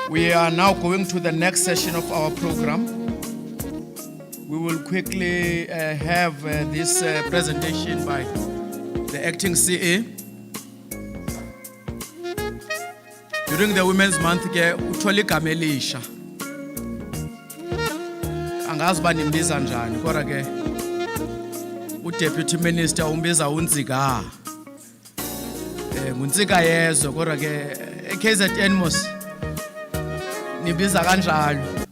We are now going to the next session of our program. We will quickly have this presentation by the acting CA. During the Women's Month, uthole igama elisha. Angazi ba nimbiza njani kodwa ke uDeputy Minister umbiza uNzika. Ngunzika yezo kodwa ke eKZN mos nibiza kanjalo.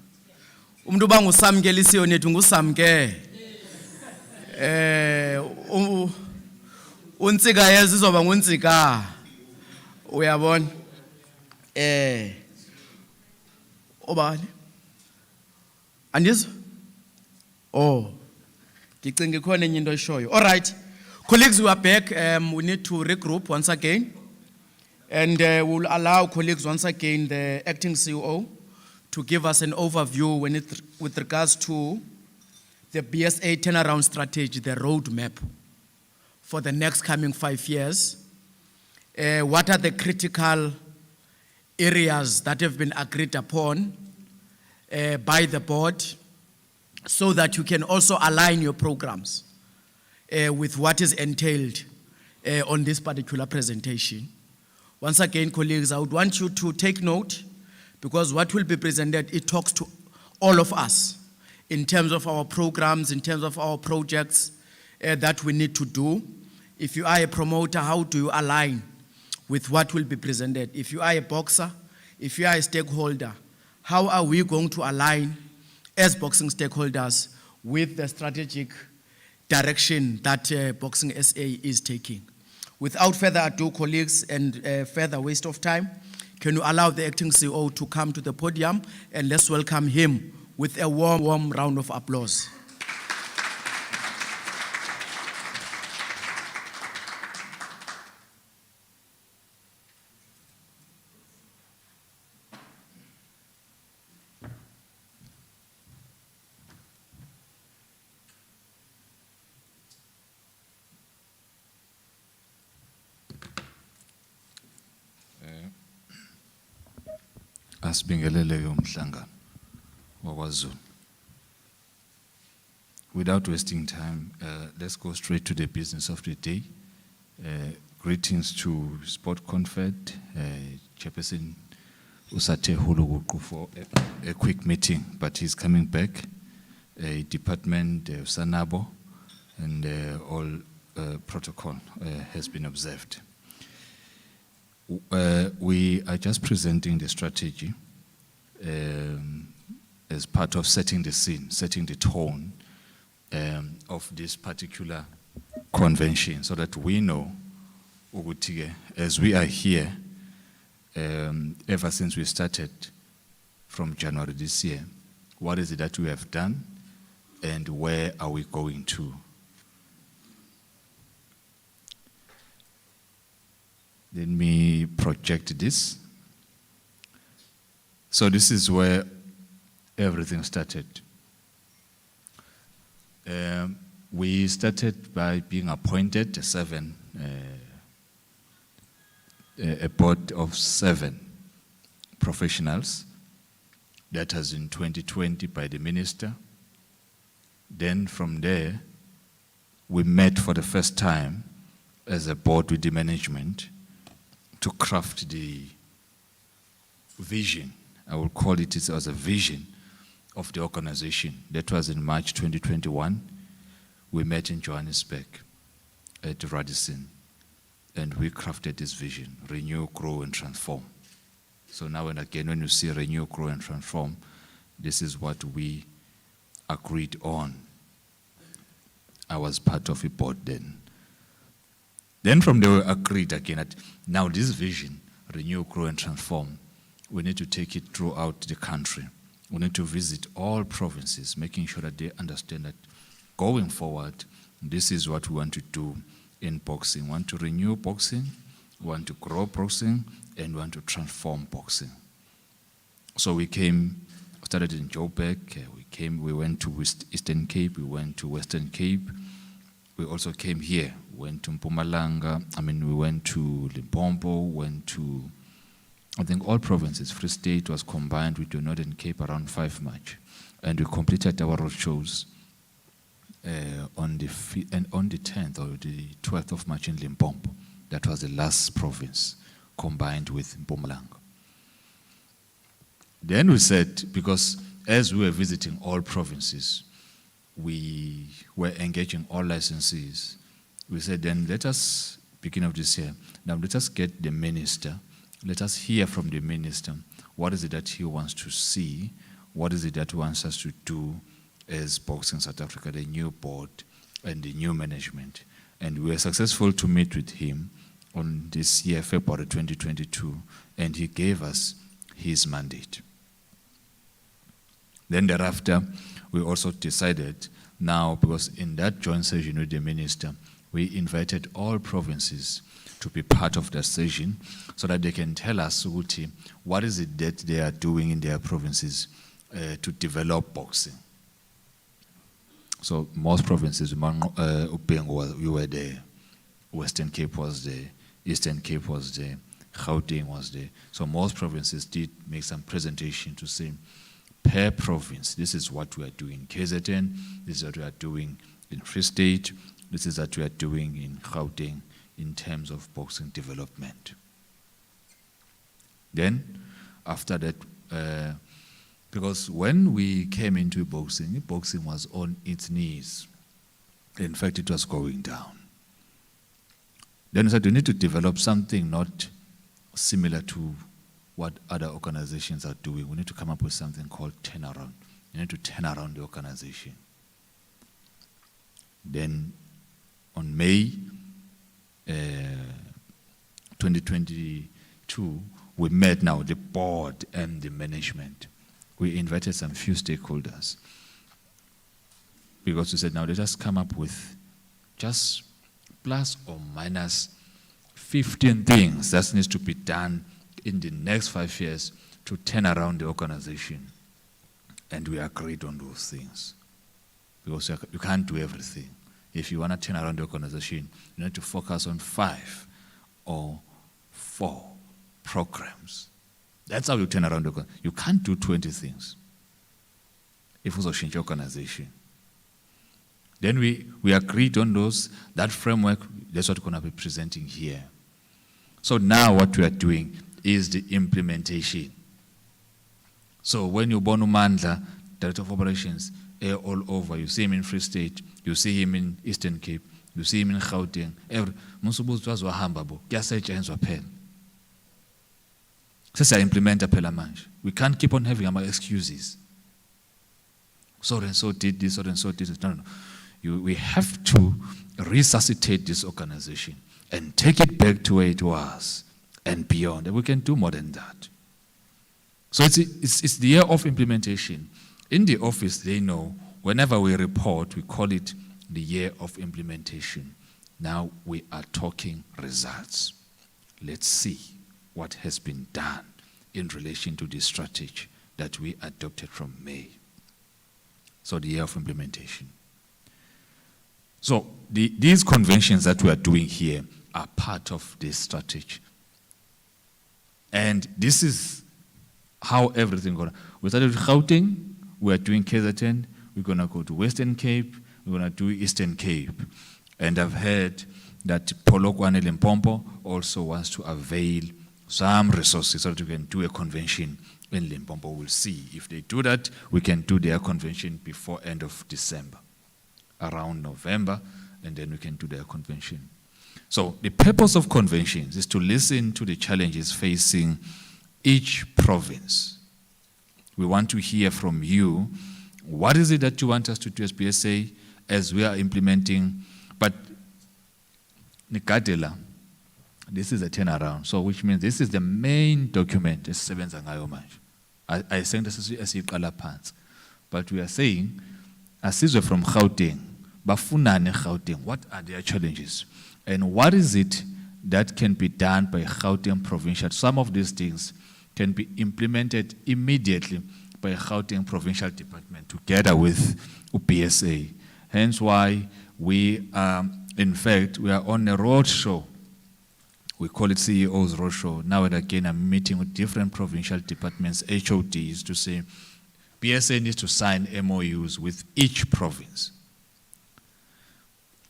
Umuntu bangusamkelisiyo nethu ngusamke. Unsika yezo izoba ngunzika. Uyabona? Obani? Andizwa? Oh. Ngicinga ikhona enye into eshoyo. All right. Colleagues, we are back. We need to regroup once again. And we'll allow colleagues once again, the acting CEO, to give us an overview with regards to the BSA turnaround strategy, the roadmap for the next coming 5 years. What are the critical areas that have been agreed upon by the board so that you can also align your programs with what is entailed on this particular presentation. Once again, colleagues, I would want you to take note because what will be presented, it talks to all of us in terms of our programs, in terms of our projects that we need to do. If you are a promoter, how do you align with what will be presented? If you are a boxer, if you are a stakeholder, how are we going to align as boxing stakeholders with the strategic direction that Boxing SA is taking? Without further ado, colleagues, and further waste of time, can you allow the acting CEO to come to the podium and let's welcome him with a warm round of applause. Asibingelele umhlangano waKwaZulu. Without wasting time, let's go straight to the business of the day. Greetings to Sport Confed, Chairperson Usate Huluguku for a quick meeting, but he's coming back. Department Sanabo and all protocol has been observed. We are just presenting the strategy as part of setting the scene, setting the tone of this particular convention so that we know, as we are here, ever since we started from January this year, what is it that we have done and where are we going to? Let me project this. So this is where everything started. We started by being appointed a board of 7 professionals. That was in 2020 by the minister. Then from there, we met for the first time as a board with the management to craft the vision. I will call it as a vision of the organization. That was in March 2021. We met in Johannesburg at Radisson, and we crafted this vision: renew, grow, and transform. So now and again, when you see renew, grow, and transform, this is what we agreed on. I was part of a board then. Then from there, we agreed again that now this vision, renew, grow, and transform, we need to take it throughout the country. We need to visit all provinces, making sure that they understand that going forward, this is what we want to do in boxing. We want to renew boxing, we want to grow boxing, and we want to transform boxing. So we started in Joburg, we went to Eastern Cape, we went to Western Cape, we also came here, went to Mpumalanga, we went to Limpopo, went to I think all provinces. Free State was combined with the Northern Cape around 5 March. And we completed our roadshows on the 10th or the 12th of March in Limpopo. That was the last province combined with Mpumalanga. Then we said, because as we were visiting all provinces, we were engaging all licensees. We said, then let us, beginning of this year, now let us get the minister, let us hear from the minister, what is it that he wants to see, what is it that he wants us to do as Boxing South Africa, the new board and the new management. And we were successful to meet with him on this year, February 2022, and he gave us his mandate. Then thereafter, we also decided now, because in that joint session with the minister, we invited all provinces to be part of the session so that they can tell us what is it that they are doing in their provinces to develop boxing. So most provinces, Upengo, we were there, Western Cape was there, Eastern Cape was there, Gauteng was there. So most provinces did make some presentation to say, per province, this is what we are doing in KZN, this is what we are doing in Free State, this is what we are doing in Gauteng in terms of boxing development. Then, after that, because when we came into boxing was on its knees. In fact, it was going down. Then we said we need to develop something not similar to what other organizations are doing. We need to come up with something called turnaround. We need to turn around the organization. Then on May 2022, we met now the board and the management. We invited some few stakeholders because we said, now let us come up with just plus or minus 15 things that needs to be done in the next 5 years to turn around the organization. And we agreed on those things. Because you can't do everything. If you want to turn around the organization, you need to focus on 5 or 4 programs. That's how you turn around the organization. You can't do 20 things if it's a change organization. Then we agreed on those, that framework, that's what we're going to be presenting here. So now what we are doing is the implementation. So when you Bono Mandla, Director of Operations, all over, you see him in Free State, you see him in Eastern Cape, you see him in Gauteng, we can't keep on having our excuses. So and so did this, so and so did this. No. We have to resuscitate this organization and take it back to where it was and beyond. And we can do more than that. So it's the year of implementation. In the office, they know whenever we report, we call it the year of implementation. Now we are talking results. Let's see what has been done in relation to this strategy that we adopted from May. So the year of implementation. So these conventions that we are doing here are part of this strategy. And this is how everything goes. We started with Gauteng, we are doing KZN, we're going to go to Western Cape, we're going to do Eastern Cape. And I've heard that Polokwane Limpopo also wants to avail some resources so that we can do a convention in Limpopo. We'll see. If they do that, we can do their convention before end of December, around November, and then we can do their convention. So the purpose of conventions is to listen to the challenges facing each province. We want to hear from you, what is it that you want us to do as BSA as we are implementing, but Nikadela, this is a turnaround, so which means this is the main document esisebenza ngayo manje. I think this is esiqala phansi, but we are saying asizwe from Gauteng, bafunane Gauteng, what are their challenges? And what is it that can be done by Gauteng Provincial? Some of these things can be implemented immediately by Gauteng Provincial Department together with UPSA. Hence why we are, in fact, we are on a road show. We call it CEO's Roadshow. Now and again, I'm meeting with different provincial departments, HODs, to say BSA needs to sign MOUs with each province.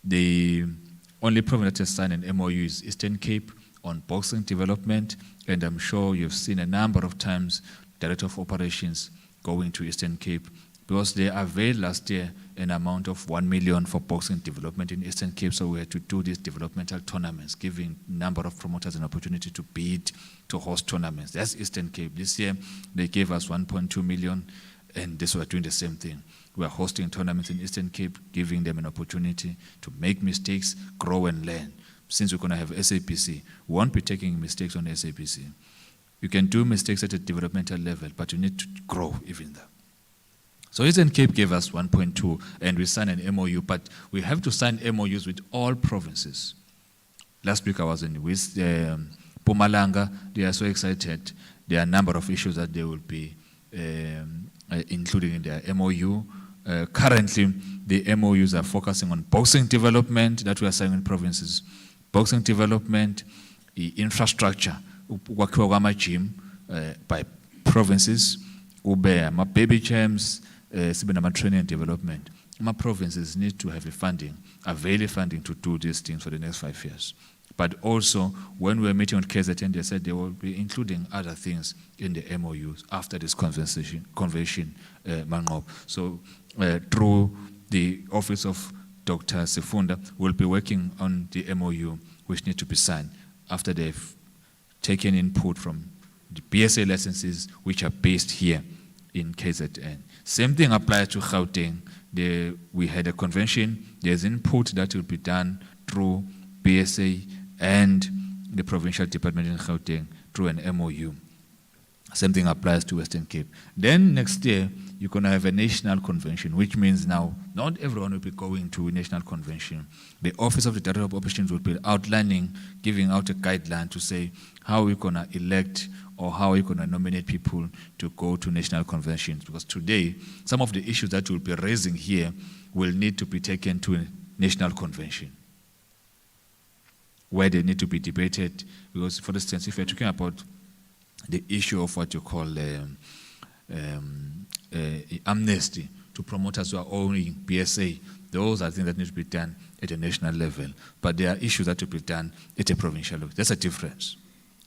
The only province that has signed an MOU is Eastern Cape on boxing development, and I'm sure you've seen a number of times Director of Operations going to Eastern Cape, because they availed last year an amount of 1 million for boxing development in Eastern Cape, so we had to do these developmental tournaments, giving a number of promoters an opportunity to bid to host tournaments. That's Eastern Cape. This year, they gave us 1.2 million, and this we're doing the same thing. We're hosting tournaments in Eastern Cape, giving them an opportunity to make mistakes, grow and learn. Since we're going to have SAPC, we won't be taking mistakes on SAPC. You can do mistakes at a developmental level, but you need to grow even there. So Eastern Cape gave us 1.2, and we signed an MOU, but we have to sign MOUs with all provinces. Last week I was with Mpumalanga. They are so excited. There are a number of issues that they will be including in their MOU. Currently, the MOUs are focusing on boxing development that we are signing in provinces, boxing development, infrastructure, ukwakhiwa kwama-gym by provinces, ube ama-baby champs, sibe nama-training and development. Provinces need to have available funding to do these things for the next 5 years. But also, when we were meeting with KZN, they said they will be including other things in the MOUs after this convention, Manqoba. So through the office of Dr. Sifunda, we'll be working on the MOU, which need to be signed after they've taken input from the BSA licenses, which are based here in KZN. Same thing applies to Gauteng. We had a convention. There's input that will be done through BSA and the provincial department in Gauteng through an MOU. Same thing applies to Western Cape. Then next year, you're going to have a national convention, which means now not everyone will be going to a national convention. The Office of the Director of Operations will be outlining, giving out a guideline to say how we're going to elect or how we're going to nominate people to go to national conventions. Because today, some of the issues that we'll be raising here will need to be taken to a national convention, where they need to be debated. Because, for instance, if you're talking about the issue of what you call amnesty to promoters who are owning BSA, those are things that need to be done at a national level. But there are issues that will be done at a provincial level. There's a difference.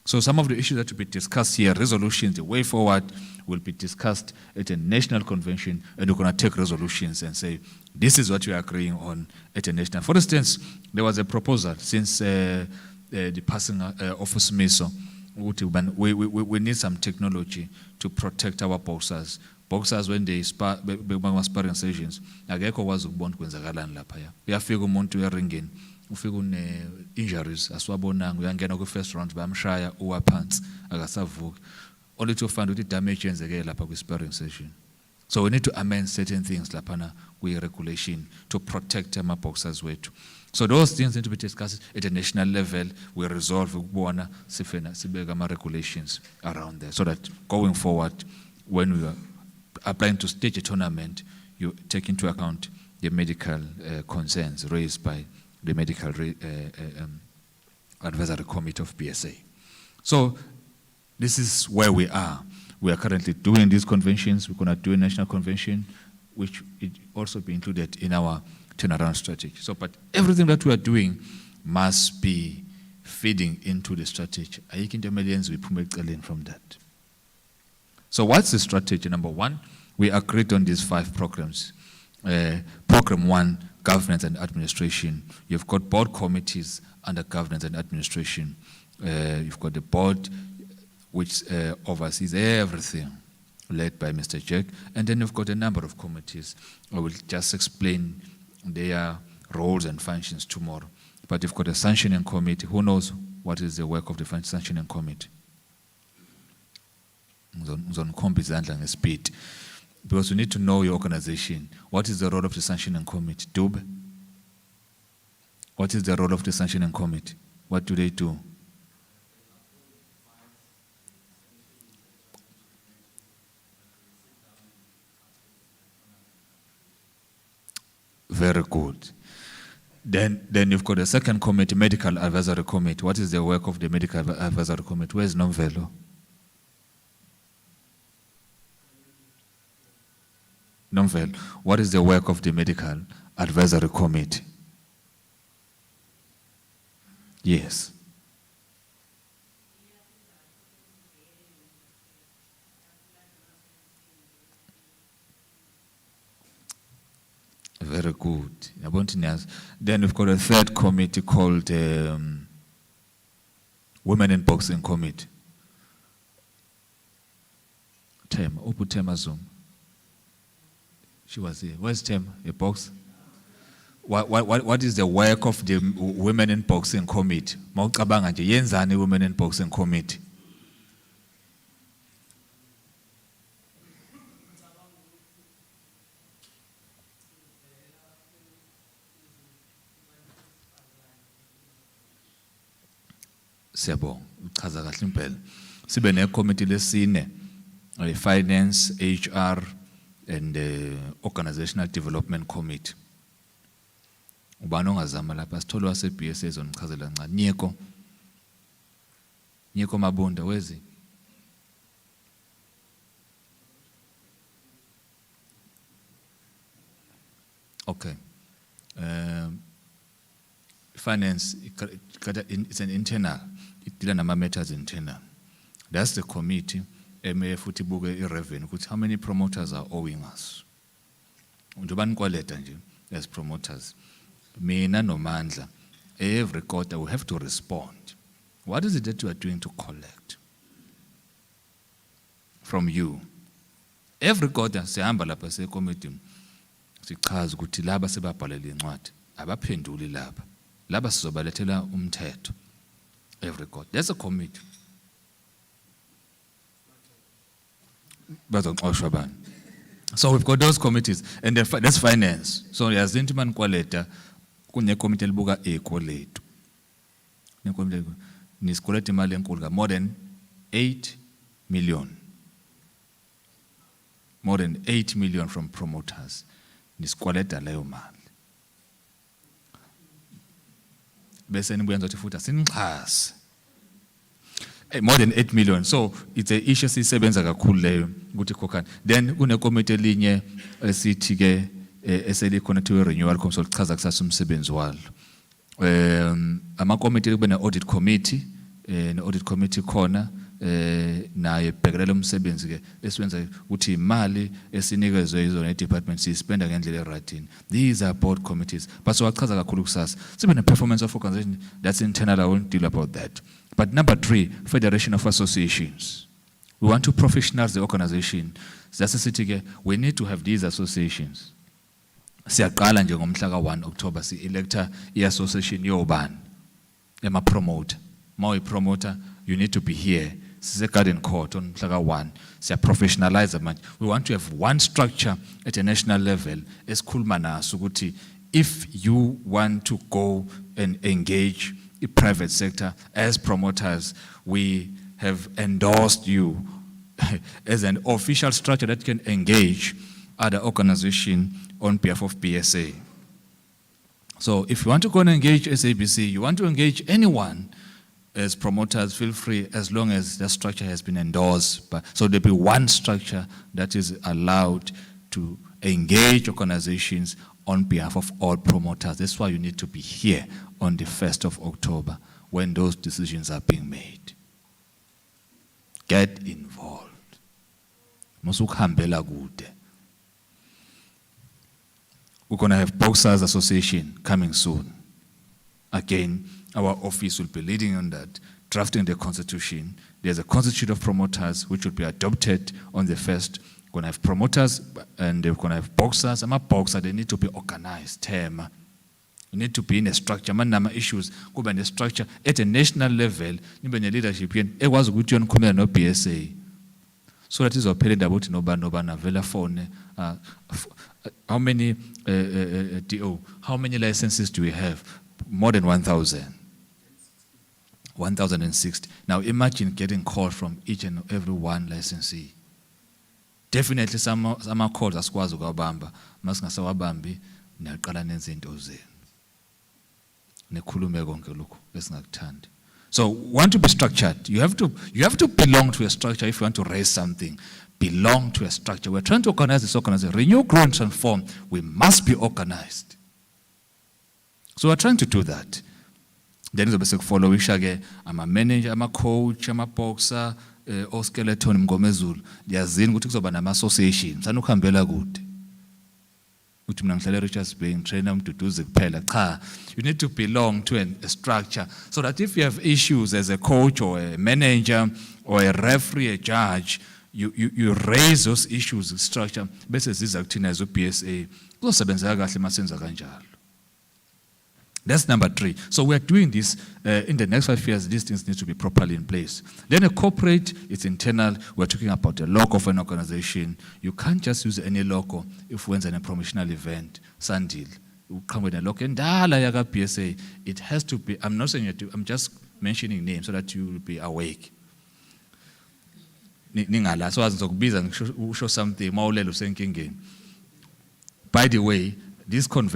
So some of the issues that will be discussed here, resolutions, the way forward, will be discussed at a national convention, and we're going to take resolutions and say, this is what we are agreeing on at a national. For instance, there was a proposal since the passing of Smiso. We need some technology to protect our boxers. Boxers, when they sparring sessions, akekho wazi ukubona kwenzakalani laphaya. Uyafika umuntu eringini, ufika une-injuries, asiwabonanga, uyangena kwi-first round, bayamshaya, uwa phansi, akasavuki. Only to find ukuthi damage yenzeke lapha kwi-sparring session. So we need to amend certain things laphana kwi-regulation to protect ama-boxers wethu. So those things need to be discussed at a national level. We resolve ukubona sibeka ama-regulations around there, so that going forward, when we are applying to stage a tournament, you take into account the medical concerns raised by the medical advisory committee of BSA. So this is where we are. We are currently doing these conventions. We're going to do a national convention, which will also be included in our turnaround strategy. So, but everything that we are doing must be feeding into the strategy. Ayikho into millions we put from that. So what's the strategy? Number one, we agreed on these 5 programs. Program 1, governance and administration. You've got board committees under governance and administration. You've got the board, which oversees everything, led by Mr. Jack. And then you've got a number of committees. I will just explain their roles and functions tomorrow. But you've got a sanctioning committee. Who knows what is the work of the sanctioning committee? Speed. Because you need to know your organization. What is the role of the sanctioning committee? Dube? What is the role of the sanctioning committee? What do they do? Very good. Then you've got a second committee, medical advisory committee. What is the work of the medical advisory committee? Where's Nomvelo? Nomvelo, what is the work of the medical advisory committee? Yes. Very good. Then we've got a third committee called Women in Boxing Committee. Tema Zoom. She was here. Where's Tema? A box? What is the work of the Women in Boxing Committee? Yenzani Women in Boxing Committee. Siyabonga, uchaza kahle impela. Sibe ne committee lesine, finance, HR and organizational development committee. Ubani ongazama lapha sithole wase BSA zonichazela ncane. Nyeko Mabunda wezi? Okay. Finance, it's an internal. It deals with matters internal. That's the committee. Revenue. How many promoters are owing us? As promoters. Mina no mandla. Every quarter we have to respond. What is it that you are doing to collect from you? Every quarter, sehamba lapha se committee. Sichaza ukuthi laba sebabhalela incwadi abaphenduli laba. Laba sizobalethela umthetho. Every quarter. There's a committee. So we've got those committees, and that's finance. So as Intiman Qualeta, kunye committee libuka equaletu. Niskoleti mali enkulga more than 8 million. More than 8 million from promoters. Niskoleta leyo mali. Bese nibuyenza ukuthi futhi asinixhase. More than 8 million. So it's an issue sisebenza kakhulu leyo ukuthi khokhana. Then kune committee elinye esithi ke eselikhona to renewal council chaza kusasa umsebenzi walo. Ama committee kube ne audit committee, ne audit committee khona naye bhekelela umsebenzi ke esiwenza ukuthi imali esinikezwe izona department sispenda ngendlela erathini. These are board committees. But so wachaza kakhulu kusasa. Sibe ne performance of organization that's internal. I won't deal about that. But number 3, Federation of Associations. We want to professionalize the organization. That's a city. We need to have these associations. Siyaqala nje ngomhla ka1 October si electa i-association yobani ema promoter. Mawe promoter, you need to be here. Sise garden court on mhla ka1. Siya professionalize manje. We want to have one structure at a national level esikhuluma naso ukuthi if you want to go and engage the private sector as promoters, we have endorsed you as an official structure that can engage other organizations on behalf of BSA. So if you want to go and engage SABC, you want to engage anyone as promoters, feel free, as long as that structure has been endorsed. So there'll be one structure that is allowed to engage organizations on behalf of all promoters. That's why you need to be here on the 1st of October when those decisions are being made. Get involved. Musukhambela kude. We're going to have Boxers Association coming soon. Again, our office will be leading on that, drafting the constitution. There's a constitution of promoters which will be adopted on the 1st. We're going to have promoters and they're going to have boxers. I'm a boxer, they need to be organized. You need to be in a structure. Manama issues go by the structure at a national level. Nibe leadership it was good on no BSA. So that is a period about no vela phone. How many DO? How many licenses do we have? More than 1,000. 1,060. Now imagine getting calls from each and every one licensee. Definitely some calls asikwazi ukubamba, masingasawabambi niyaqala nenze into zenu. nekhulume konke lokhu esingakuthandi. So want to be structured. You have to belong to a structure if you want to raise something. Belong to a structure. We're trying to organize this organization. Renew, grow, and transform. We must be organized. So we're trying to do that. Then the basic follow I'm a manager, I'm a coach, I'm a boxer, oskeleton mgomezulu. Liyazini ukuthi kuzoba nama association. Sanukhambela kude. Uthi mina ngihlala Richards Bay trainer umduduzi kuphela. Cha, you need to belong to a structure so that if you have issues as a coach or a manager or a referee, a judge, you raise those issues in structure. Bese ziza kuthina as uPSA. Kuzosebenzeka kahle masenza kanjalo. That's number 3. So we are doing this in the next 5 years. These things need to be properly in place. Then a corporate, it's internal. We're talking about the logo of an organization. You can't just use any logo if one's in a promotional event. Sandil, you come with a logo. And yaga PSA, it has to be. I'm not saying you to. I'm just mentioning names so that you will be awake. Ningala so as show something. By the way, this convention.